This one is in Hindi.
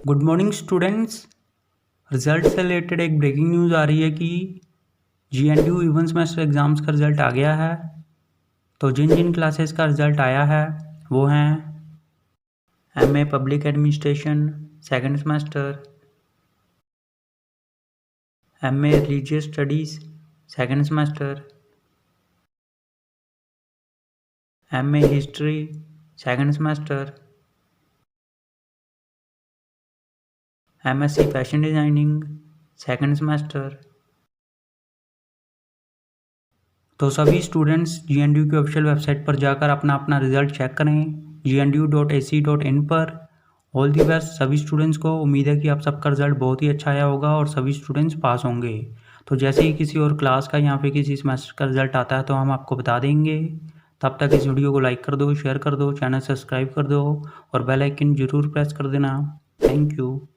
Good morning students. रिजल्ट से रिलेटेड एक ब्रेकिंग न्यूज़ आ रही है कि GNDU इवन सेमेस्टर एग्ज़ाम्स का रिज़ल्ट आ गया है। तो जिन जिन क्लासेस का रिज़ल्ट आया है वो हैं MA public administration second semester, MA religious studies second semester, MA history second semester, MSc fashion designing second semester. तो सभी स्टूडेंट्स GNDU की ऑफिशियल वेबसाइट पर जाकर अपना अपना रिज़ल्ट चेक करें gnu.ac.in पर। ऑल दी बेस्ट सभी स्टूडेंट्स को। उम्मीद है कि आप सबका रिज़ल्ट बहुत ही अच्छा आया होगा और सभी स्टूडेंट्स पास होंगे। तो जैसे ही किसी और क्लास का या फिर किसी सेमेस्टर का रिज़ल्ट आता है तो हम आपको बता देंगे। तब तक इस वीडियो को लाइक कर दो, शेयर कर दो, चैनल सब्सक्राइब कर दो और बेल आइकन ज़रूर प्रेस कर देना। Thank you.